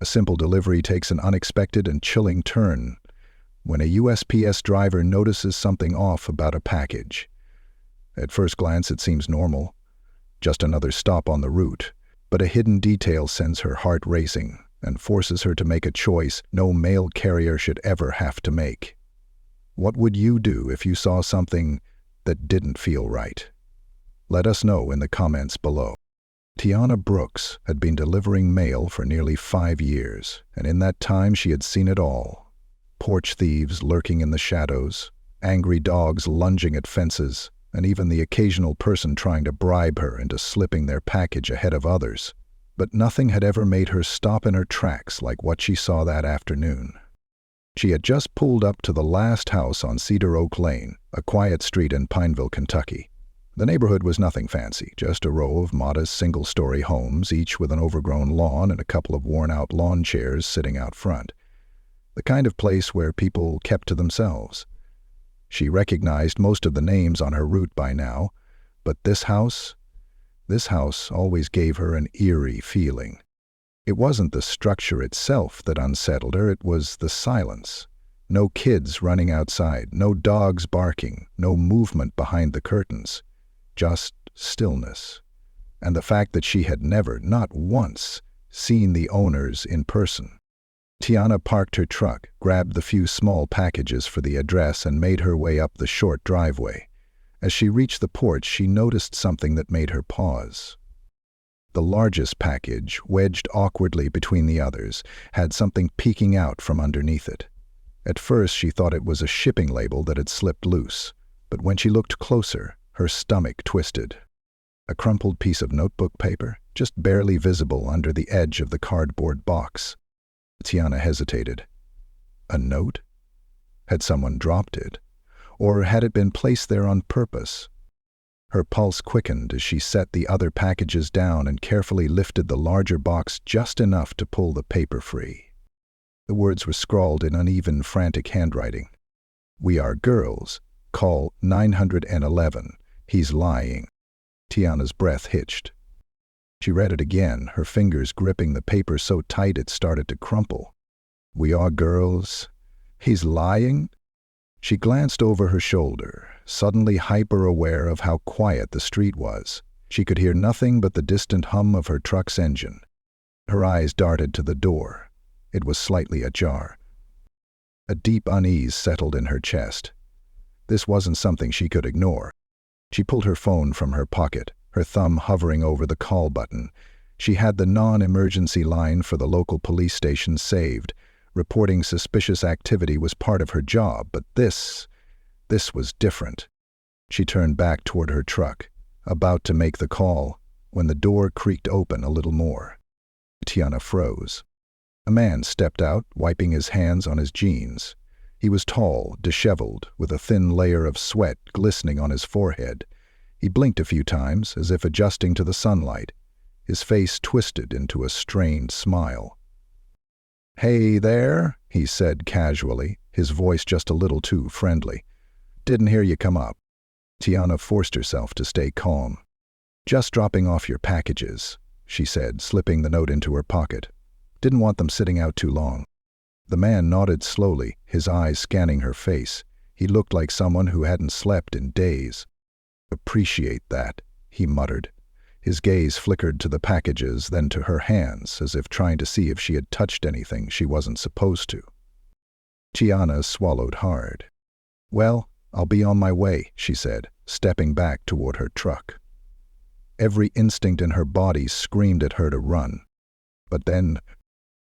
A simple delivery takes an unexpected and chilling turn when a USPS driver notices something off about a package. At first glance, it seems normal, just another stop on the route, but a hidden detail sends her heart racing and forces her to make a choice no mail carrier should ever have to make. What would you do if you saw something that didn't feel right? Let us know in the comments below. Tiana Brooks had been delivering mail for nearly 5 years, and in that time she had seen it all. Porch thieves lurking in the shadows, angry dogs lunging at fences, and even the occasional person trying to bribe her into slipping their package ahead of others. But nothing had ever made her stop in her tracks like what she saw that afternoon. She had just pulled up to the last house on Cedar Oak Lane, a quiet street in Pineville, Kentucky. The neighborhood was nothing fancy, just a row of modest single-story homes, each with an overgrown lawn and a couple of worn-out lawn chairs sitting out front. The kind of place where people kept to themselves. She recognized most of the names on her route by now, but this house always gave her an eerie feeling. It wasn't the structure itself that unsettled her, it was the silence. No kids running outside, no dogs barking, no movement behind the curtains. Just stillness. And the fact that she had never, not once, seen the owners in person. Tiana parked her truck, grabbed the few small packages for the address, and made her way up the short driveway. As she reached the porch, she noticed something that made her pause. The largest package, wedged awkwardly between the others, had something peeking out from underneath it. At first, she thought it was a shipping label that had slipped loose, but when she looked closer, her stomach twisted. A crumpled piece of notebook paper, just barely visible under the edge of the cardboard box. Tiana hesitated. A note? Had someone dropped it? Or had it been placed there on purpose? Her pulse quickened as she set the other packages down and carefully lifted the larger box just enough to pull the paper free. The words were scrawled in uneven, frantic handwriting. "We are girls. Call 911. He's lying." Tiana's breath hitched. She read it again, her fingers gripping the paper so tight it started to crumple. "We are girls. He's lying?" She glanced over her shoulder, suddenly hyper-aware of how quiet the street was. She could hear nothing but the distant hum of her truck's engine. Her eyes darted to the door. It was slightly ajar. A deep unease settled in her chest. This wasn't something she could ignore. She pulled her phone from her pocket, her thumb hovering over the call button. She had the non-emergency line for the local police station saved. Reporting suspicious activity was part of her job, but this was different. She turned back toward her truck, about to make the call, when the door creaked open a little more. Tiana froze. A man stepped out, wiping his hands on his jeans. He was tall, disheveled, with a thin layer of sweat glistening on his forehead. He blinked a few times, as if adjusting to the sunlight. His face twisted into a strained smile. "Hey there," he said casually, his voice just a little too friendly. "Didn't hear you come up." Tiana forced herself to stay calm. "Just dropping off your packages," she said, slipping the note into her pocket. "Didn't want them sitting out too long." The man nodded slowly, his eyes scanning her face. He looked like someone who hadn't slept in days. "Appreciate that," he muttered. His gaze flickered to the packages, then to her hands, as if trying to see if she had touched anything she wasn't supposed to. Tiana swallowed hard. "Well, I'll be on my way," she said, stepping back toward her truck. Every instinct in her body screamed at her to run. But then,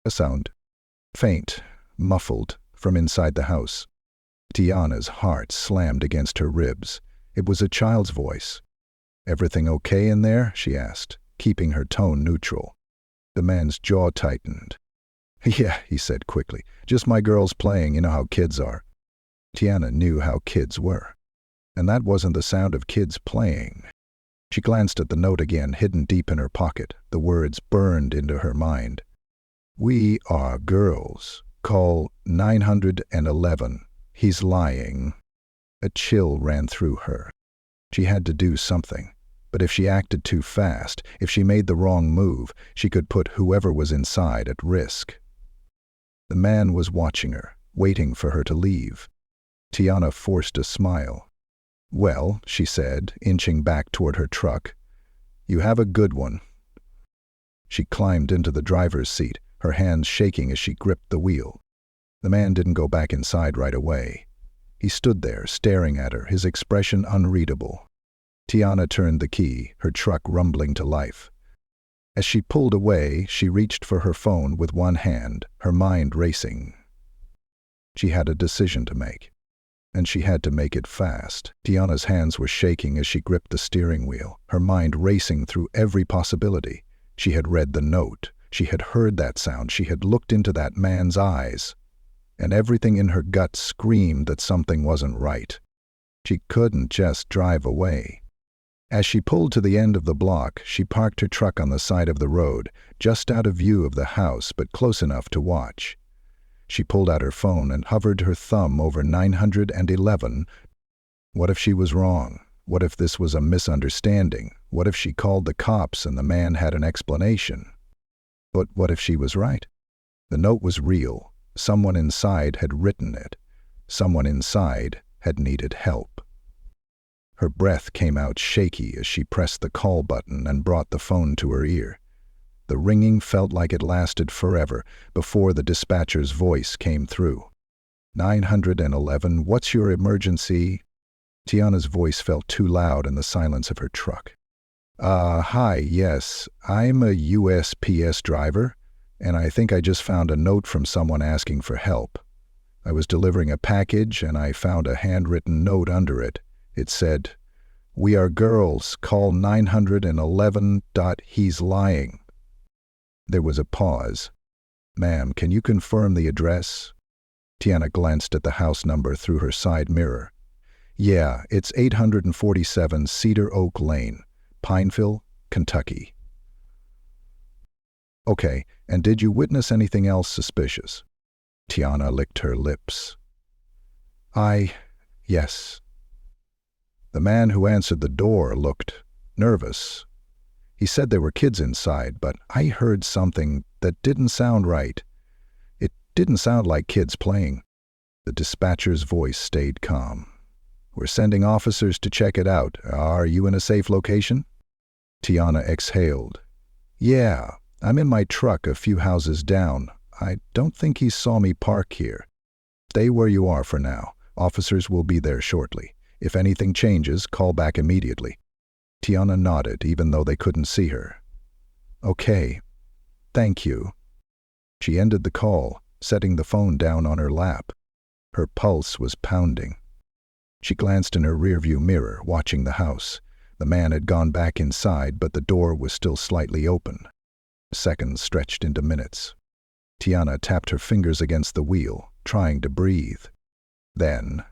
a sound. Faint, muffled, from inside the house. Tiana's heart slammed against her ribs. It was a child's voice. "Everything okay in there?" she asked, keeping her tone neutral. The man's jaw tightened. "Yeah," he said quickly. "Just my girls playing, you know how kids are." Tiana knew how kids were. And that wasn't the sound of kids playing. She glanced at the note again, hidden deep in her pocket. The words burned into her mind. "We are girls. Call 911. He's lying." A chill ran through her. She had to do something. But if she acted too fast, if she made the wrong move, she could put whoever was inside at risk. The man was watching her, waiting for her to leave. Tiana forced a smile. "Well," she said, inching back toward her truck, "you have a good one." She climbed into the driver's seat, her hands shaking as she gripped the wheel. The man didn't go back inside right away. He stood there, staring at her, his expression unreadable. Tiana turned the key, her truck rumbling to life. As she pulled away, she reached for her phone with one hand, her mind racing. She had a decision to make, and she had to make it fast. Tiana's hands were shaking as she gripped the steering wheel, her mind racing through every possibility. She had read the note. She had heard that sound. She had looked into that man's eyes. And everything in her gut screamed that something wasn't right. She couldn't just drive away. As she pulled to the end of the block, she parked her truck on the side of the road, just out of view of the house but close enough to watch. She pulled out her phone and hovered her thumb over 911. What if she was wrong? What if this was a misunderstanding? What if she called the cops and the man had an explanation? But what if she was right? The note was real. Someone inside had written it. Someone inside had needed help. Her breath came out shaky as she pressed the call button and brought the phone to her ear. The ringing felt like it lasted forever before the dispatcher's voice came through. 911, what's your emergency? Tiana's voice felt too loud in the silence of her truck. Hi, yes, I'm a USPS driver, and I think I just found a note from someone asking for help. I was delivering a package and I found a handwritten note under it. It said, "We are girls, call 911. He's lying." There was a pause. "Ma'am, can you confirm the address?" Tiana glanced at the house number through her side mirror. "Yeah, it's 847 Cedar Oak Lane, Pineville, Kentucky." "Okay, and did you witness anything else suspicious?" Tiana licked her lips. Yes." The man who answered the door looked nervous. He said there were kids inside, but I heard something that didn't sound right. It didn't sound like kids playing. The dispatcher's voice stayed calm. "We're sending officers to check it out. Are you in a safe location?" Tiana exhaled. "Yeah, I'm in my truck a few houses down. I don't think he saw me park here. Stay where you are for now. Officers will be there shortly. If anything changes, call back immediately." Tiana nodded, even though they couldn't see her. "Okay, thank you." She ended the call, setting the phone down on her lap. Her pulse was pounding. She glanced in her rearview mirror, watching the house. The man had gone back inside, but the door was still slightly open. Seconds stretched into minutes. Tiana tapped her fingers against the wheel, trying to breathe. Then,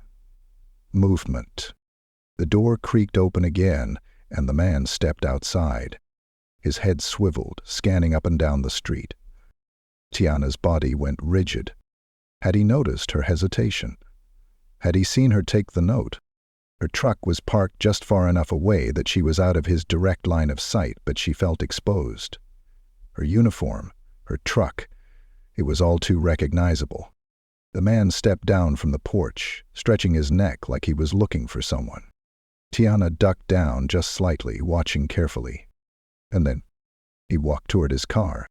movement. The door creaked open again, and the man stepped outside. His head swiveled, scanning up and down the street. Tiana's body went rigid. Had he noticed her hesitation? Had he seen her take the note? Her truck was parked just far enough away that she was out of his direct line of sight, but she felt exposed. Her uniform, her truck, it was all too recognizable. The man stepped down from the porch, stretching his neck like he was looking for someone. Tiana ducked down just slightly, watching carefully. And then he walked toward his car.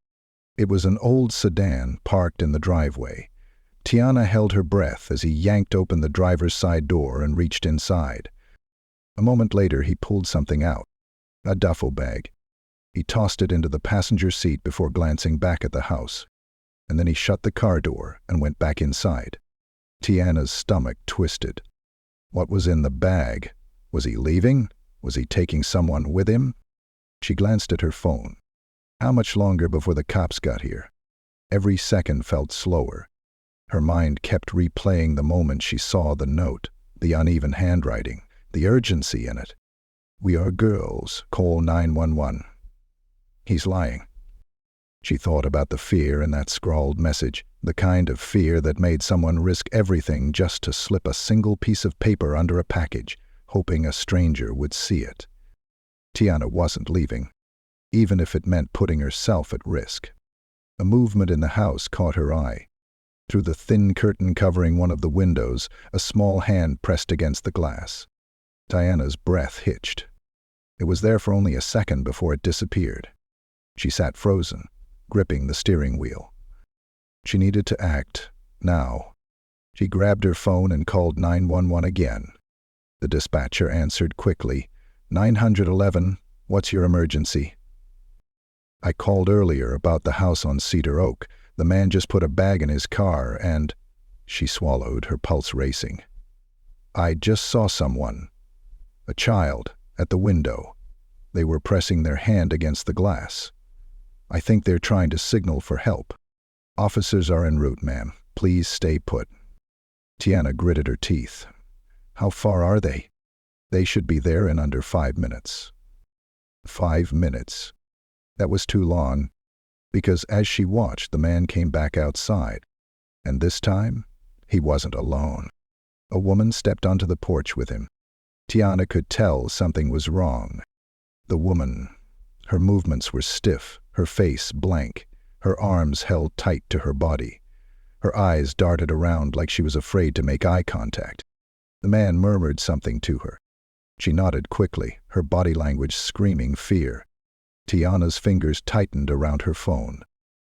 It was an old sedan parked in the driveway. Tiana held her breath as he yanked open the driver's side door and reached inside. A moment later, he pulled something out, a duffel bag. He tossed it into the passenger seat before glancing back at the house. And then he shut the car door and went back inside. Tiana's stomach twisted. What was in the bag? Was he leaving? Was he taking someone with him? She glanced at her phone. How much longer before the cops got here? Every second felt slower. Her mind kept replaying the moment she saw the note, the uneven handwriting, the urgency in it. "We are girls, call 911. He's lying." She thought about the fear in that scrawled message, the kind of fear that made someone risk everything just to slip a single piece of paper under a package, hoping a stranger would see it. Tiana wasn't leaving, even if it meant putting herself at risk. A movement in the house caught her eye. Through the thin curtain covering one of the windows, a small hand pressed against the glass. Tiana's breath hitched. It was there for only a second before it disappeared. She sat frozen, gripping the steering wheel. She needed to act, now. She grabbed her phone and called 911 again. The dispatcher answered quickly. 911, what's your emergency? I called earlier about the house on Cedar Oak. The man just put a bag in his car and... She swallowed, her pulse racing. I just saw someone. A child, at the window. They were pressing their hand against the glass. I think they're trying to signal for help. Officers are en route, ma'am. Please stay put. Tiana gritted her teeth. How far are they? They should be there in under 5 minutes. 5 minutes. That was too long, because as she watched, the man came back outside. And this time, he wasn't alone. A woman stepped onto the porch with him. Tiana could tell something was wrong. The woman, her movements were stiff, her face blank, her arms held tight to her body. Her eyes darted around like she was afraid to make eye contact. The man murmured something to her. She nodded quickly, her body language screaming fear. Tiana's fingers tightened around her phone.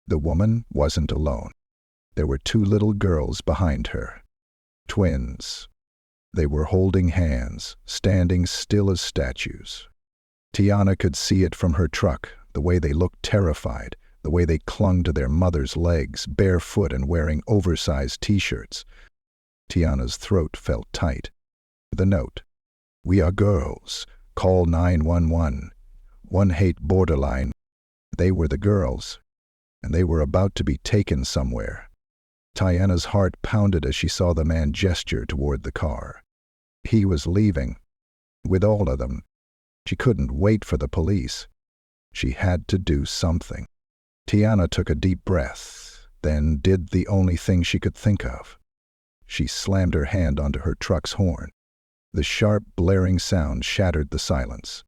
The woman wasn't alone. There were 2 little girls behind her. Twins. They were holding hands, standing still as statues. Tiana could see it from her truck, the way they looked terrified, the way they clung to their mother's legs, barefoot and wearing oversized t-shirts. Tiana's throat felt tight. The note. We are girls. Call 911. 1-8 borderline. They were the girls, and they were about to be taken somewhere. Tiana's heart pounded as she saw the man gesture toward the car. He was leaving, with all of them. She couldn't wait for the police. She had to do something. Tiana took a deep breath, then did the only thing she could think of. She slammed her hand onto her truck's horn. The sharp, blaring sound shattered the silence.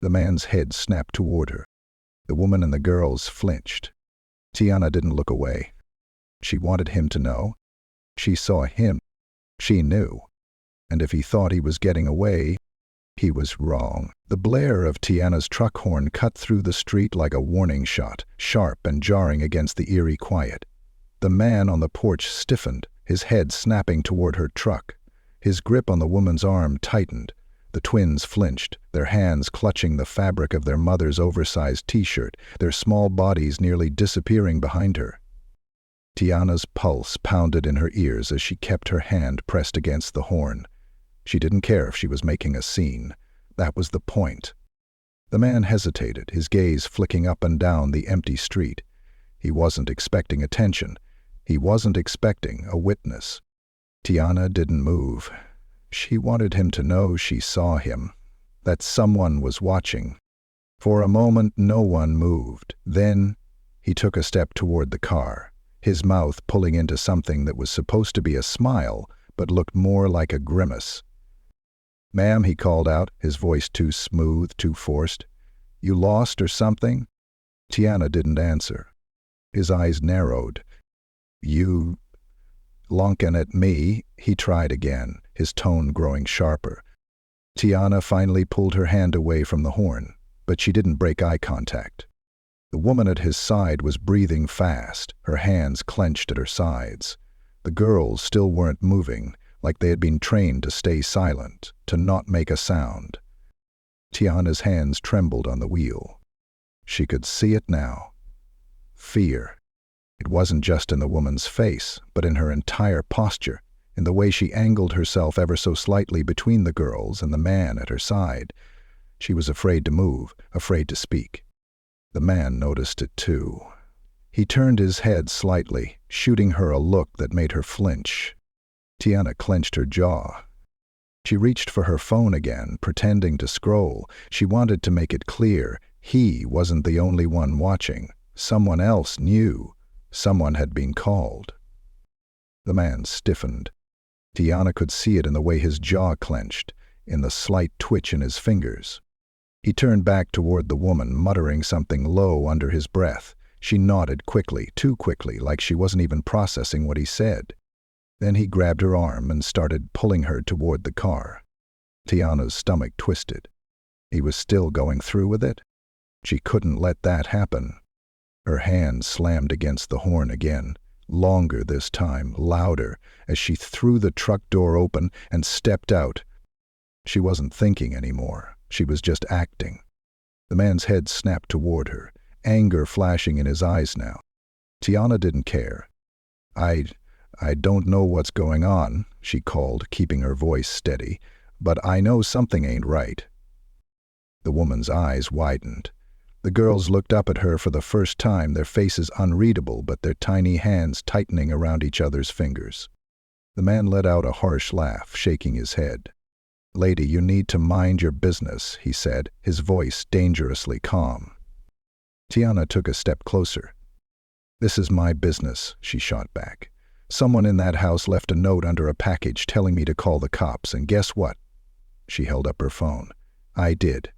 The man's head snapped toward her. The woman and the girls flinched. Tiana didn't look away. She wanted him to know. She saw him. She knew. And if he thought he was getting away, he was wrong. The blare of Tiana's truck horn cut through the street like a warning shot, sharp and jarring against the eerie quiet. The man on the porch stiffened, his head snapping toward her truck. His grip on the woman's arm tightened. The twins flinched, their hands clutching the fabric of their mother's oversized t-shirt, their small bodies nearly disappearing behind her. Tiana's pulse pounded in her ears as she kept her hand pressed against the horn. She didn't care if she was making a scene. That was the point. The man hesitated, his gaze flicking up and down the empty street. He wasn't expecting attention. He wasn't expecting a witness. Tiana didn't move. She wanted him to know she saw him, that someone was watching. For a moment, no one moved. Then, he took a step toward the car, his mouth pulling into something that was supposed to be a smile, but looked more like a grimace. "Ma'am," he called out, his voice too smooth, too forced. "You lost or something?" Tiana didn't answer. His eyes narrowed. "You... lonkin' at me," he tried again, his tone growing sharper. Tiana finally pulled her hand away from the horn, but she didn't break eye contact. The woman at his side was breathing fast, her hands clenched at her sides. The girls still weren't moving, like they had been trained to stay silent, to not make a sound. Tiana's hands trembled on the wheel. She could see it now. Fear. It wasn't just in the woman's face, but in her entire posture, in the way she angled herself ever so slightly between the girls and the man at her side. She was afraid to move, afraid to speak. The man noticed it too. He turned his head slightly, shooting her a look that made her flinch. Tiana clenched her jaw. She reached for her phone again, pretending to scroll. She wanted to make it clear he wasn't the only one watching. Someone else knew. Someone had been called. The man stiffened. Tiana could see it in the way his jaw clenched, in the slight twitch in his fingers. He turned back toward the woman, muttering something low under his breath. She nodded quickly, too quickly, like she wasn't even processing what he said. Then he grabbed her arm and started pulling her toward the car. Tiana's stomach twisted. He was still going through with it? She couldn't let that happen. Her hand slammed against the horn again, longer this time, louder, as she threw the truck door open and stepped out. She wasn't thinking anymore. She was just acting. The man's head snapped toward her, anger flashing in his eyes now. Tiana didn't care. I don't know what's going on, she called, keeping her voice steady, but I know something ain't right. The woman's eyes widened. The girls looked up at her for the first time, their faces unreadable, but their tiny hands tightening around each other's fingers. The man let out a harsh laugh, shaking his head. "Lady, you need to mind your business," he said, his voice dangerously calm. Tiana took a step closer. "This is my business," she shot back. "Someone in that house left a note under a package telling me to call the cops, and guess what?" She held up her phone. "I did."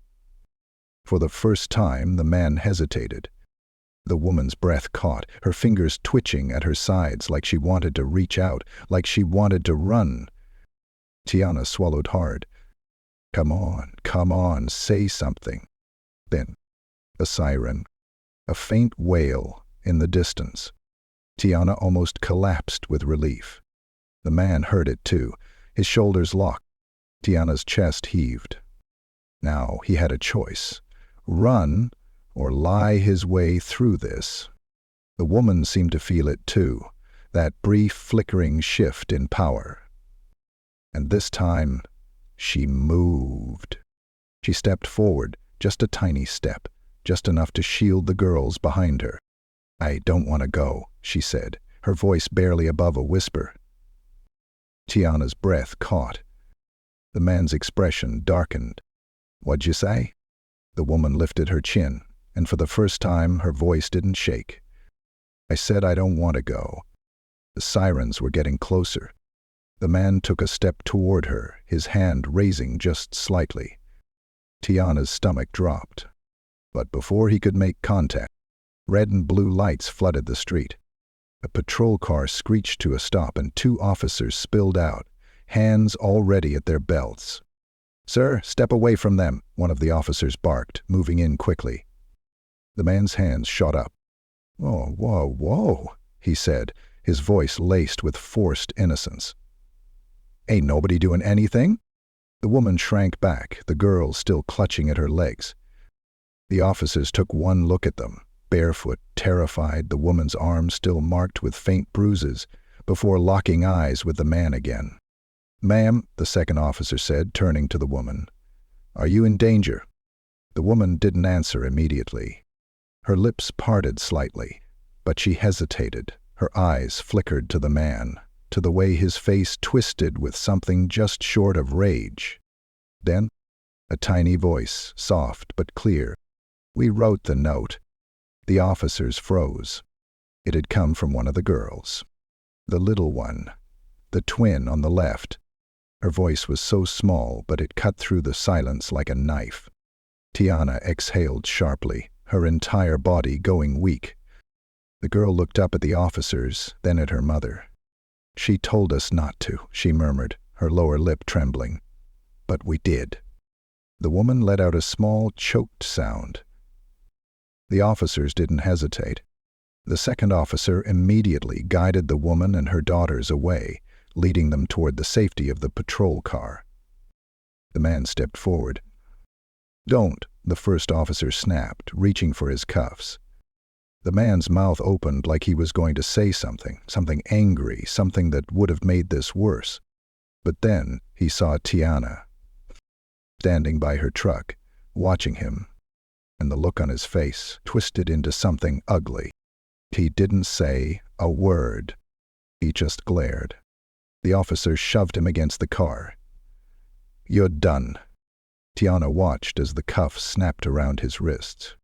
For the first time, the man hesitated. The woman's breath caught, her fingers twitching at her sides like she wanted to reach out, like she wanted to run. Tiana swallowed hard. Come on, say something." Then, a siren, a faint wail in the distance. Tiana almost collapsed with relief. The man heard it too. His shoulders locked. Tiana's chest heaved. Now he had a choice. Run or lie his way through this. The woman seemed to feel it too, that brief flickering shift in power. And this time, she moved. She stepped forward, just a tiny step, just enough to shield the girls behind her. "I don't want to go," she said, her voice barely above a whisper. Tiana's breath caught. The man's expression darkened. "What'd you say?" The woman lifted her chin, and for the first time her voice didn't shake. "I said I don't want to go." The sirens were getting closer. The man took a step toward her, his hand raising just slightly. Tiana's stomach dropped. But before he could make contact, red and blue lights flooded the street. A patrol car screeched to a stop and 2 officers spilled out, hands already at their belts. "Sir, step away from them," one of the officers barked, moving in quickly. The man's hands shot up. "Oh, whoa," he said, his voice laced with forced innocence. "Ain't nobody doing anything?" The woman shrank back, the girl still clutching at her legs. The officers took one look at them, barefoot, terrified, the woman's arms still marked with faint bruises, before locking eyes with the man again. "Ma'am," the second officer said, turning to the woman, "are you in danger?" The woman didn't answer immediately. Her lips parted slightly, but she hesitated. Her eyes flickered to the man, to the way his face twisted with something just short of rage. Then, a tiny voice, soft but clear. "We wrote the note." The officers froze. It had come from one of the girls. The little one, the twin on the left. Her voice was so small, but it cut through the silence like a knife. Tiana exhaled sharply, her entire body going weak. The girl looked up at the officers, then at her mother. "She told us not to," she murmured, her lower lip trembling. "But we did." The woman let out a small, choked sound. The officers didn't hesitate. The second officer immediately guided the woman and her daughters away, leading them toward the safety of the patrol car. The man stepped forward. "Don't," the first officer snapped, reaching for his cuffs. The man's mouth opened like he was going to say something angry, something that would have made this worse. But then he saw Tiana, standing by her truck, watching him, and the look on his face twisted into something ugly. He didn't say a word. He just glared. The officer shoved him against the car. "You're done." Tiana watched as the cuffs snapped around his wrists.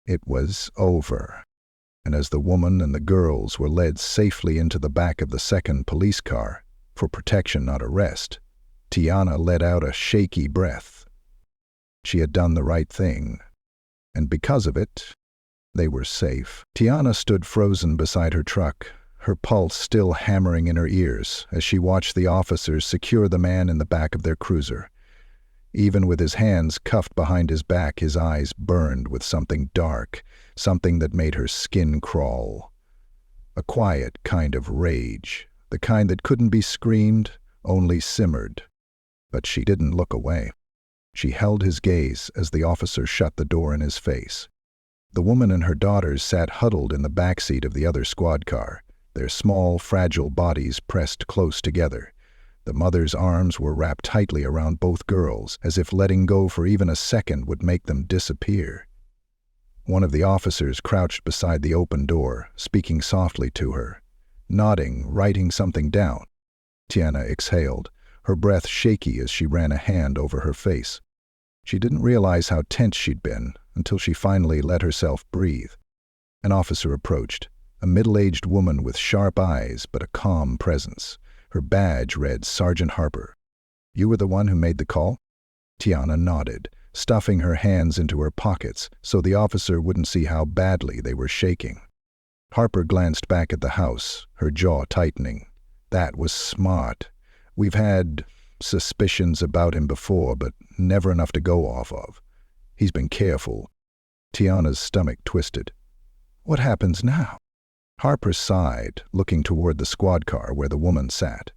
It was over. And as the woman and the girls were led safely into the back of the second police car, for protection, not arrest, Tiana let out a shaky breath. She had done the right thing. And because of it, they were safe. Tiana stood frozen beside her truck, her pulse still hammering in her ears as she watched the officers secure the man in the back of their cruiser. Even with his hands cuffed behind his back, his eyes burned with something dark, something that made her skin crawl. A quiet kind of rage, the kind that couldn't be screamed, only simmered. But she didn't look away. She held his gaze as the officer shut the door in his face. The woman and her daughters sat huddled in the backseat of the other squad car, their small, fragile bodies pressed close together. The mother's arms were wrapped tightly around both girls, as if letting go for even a second would make them disappear. One of the officers crouched beside the open door, speaking softly to her, nodding, writing something down. Tiana exhaled, her breath shaky as she ran a hand over her face. She didn't realize how tense she'd been until she finally let herself breathe. An officer approached, a middle-aged woman with sharp eyes but a calm presence. Her badge read Sergeant Harper. "You were the one who made the call?" Tiana nodded, stuffing her hands into her pockets so the officer wouldn't see how badly they were shaking. Harper glanced back at the house, her jaw tightening. "That was smart. We've had suspicions about him before, but never enough to go off of. He's been careful." Tiana's stomach twisted. "What happens now?" Harper sighed, looking toward the squad car where the woman sat.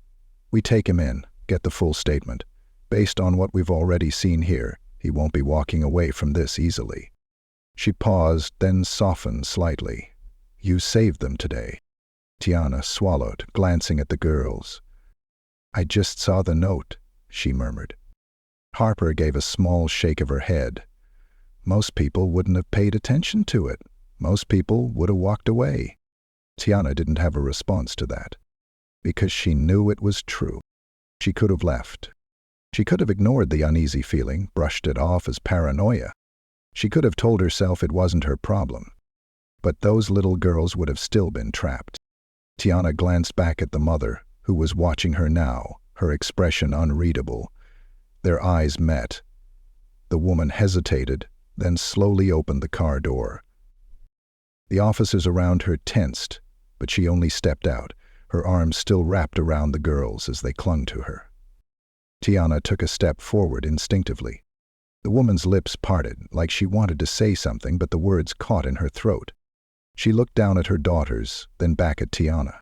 "We take him in, get the full statement. Based on what we've already seen here, he won't be walking away from this easily." She paused, then softened slightly. "You saved them today." Tiana swallowed, glancing at the girls. "I just saw the note," she murmured. Harper gave a small shake of her head. "Most people wouldn't have paid attention to it. Most people would have walked away." Tiana didn't have a response to that, because she knew it was true. She could have left. She could have ignored the uneasy feeling, brushed it off as paranoia. She could have told herself it wasn't her problem. But those little girls would have still been trapped. Tiana glanced back at the mother, who was watching her now, her expression unreadable. Their eyes met. The woman hesitated, then slowly opened the car door. The officers around her tensed, but she only stepped out, her arms still wrapped around the girls as they clung to her. Tiana took a step forward instinctively. The woman's lips parted, like she wanted to say something, but the words caught in her throat. She looked down at her daughters, then back at Tiana.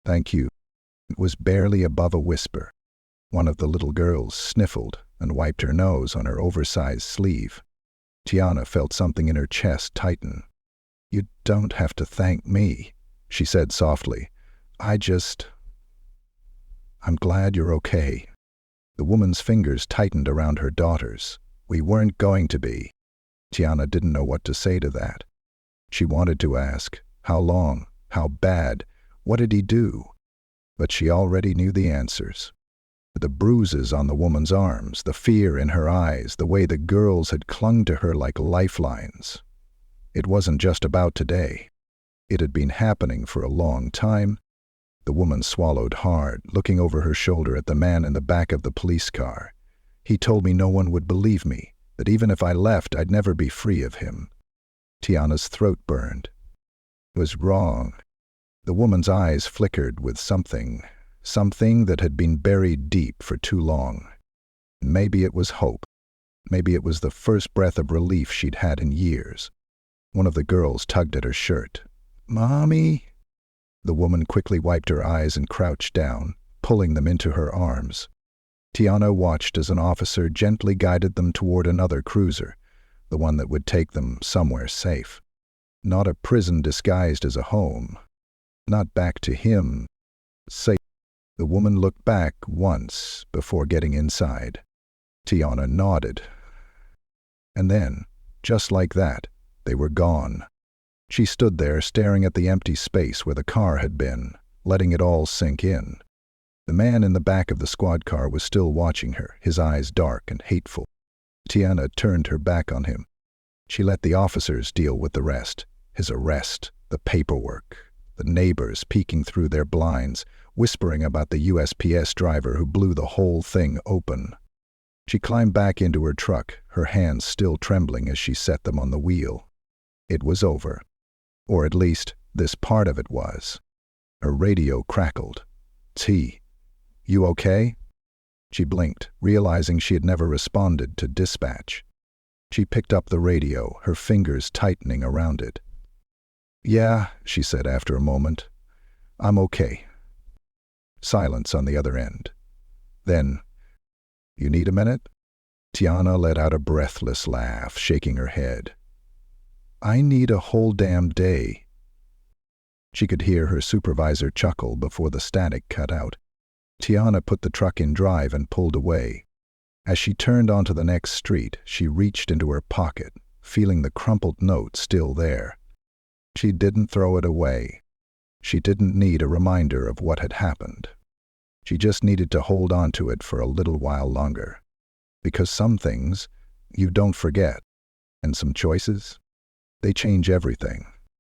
"Thank you." It was barely above a whisper. One of the little girls sniffled and wiped her nose on her oversized sleeve. Tiana felt something in her chest tighten. "You don't have to thank me," she said softly. I'm glad you're okay." The woman's fingers tightened around her daughters. "We weren't going to be." Tiana didn't know what to say to that. She wanted to ask, how long, how bad, what did he do? But she already knew the answers. The bruises on the woman's arms, the fear in her eyes, the way the girls had clung to her like lifelines. It wasn't just about today. It had been happening for a long time. The woman swallowed hard, looking over her shoulder at the man in the back of the police car. "He told me no one would believe me, that even if I left, I'd never be free of him." Tiana's throat burned. It was wrong. The woman's eyes flickered with something that had been buried deep for too long. Maybe it was hope. Maybe it was the first breath of relief she'd had in years. One of the girls tugged at her shirt. "Mommy!" The woman quickly wiped her eyes and crouched down, pulling them into her arms. Tiana watched as an officer gently guided them toward another cruiser, the one that would take them somewhere safe. Not a prison disguised as a home. Not back to him. Safe. The woman looked back once before getting inside. Tiana nodded. And then, just like that, they were gone. She stood there staring at the empty space where the car had been, letting it all sink in. The man in the back of the squad car was still watching her, his eyes dark and hateful. Tiana turned her back on him. She let the officers deal with the rest. His arrest, the paperwork, the neighbors peeking through their blinds, whispering about the USPS driver who blew the whole thing open. She climbed back into her truck, her hands still trembling as she set them on the wheel. It was over. Or at least, this part of it was. Her radio crackled. "T, you okay?" She blinked, realizing she had never responded to dispatch. She picked up the radio, her fingers tightening around it. "Yeah," she said after a moment. "I'm okay." Silence on the other end. Then, "You need a minute?" Tiana let out a breathless laugh, shaking her head. "I need a whole damn day." She could hear her supervisor chuckle before the static cut out. Tiana put the truck in drive and pulled away. As she turned onto the next street, she reached into her pocket, feeling the crumpled note still there. She didn't throw it away. She didn't need a reminder of what had happened. She just needed to hold on to it for a little while longer. Because some things you don't forget, and some choices, they change everything.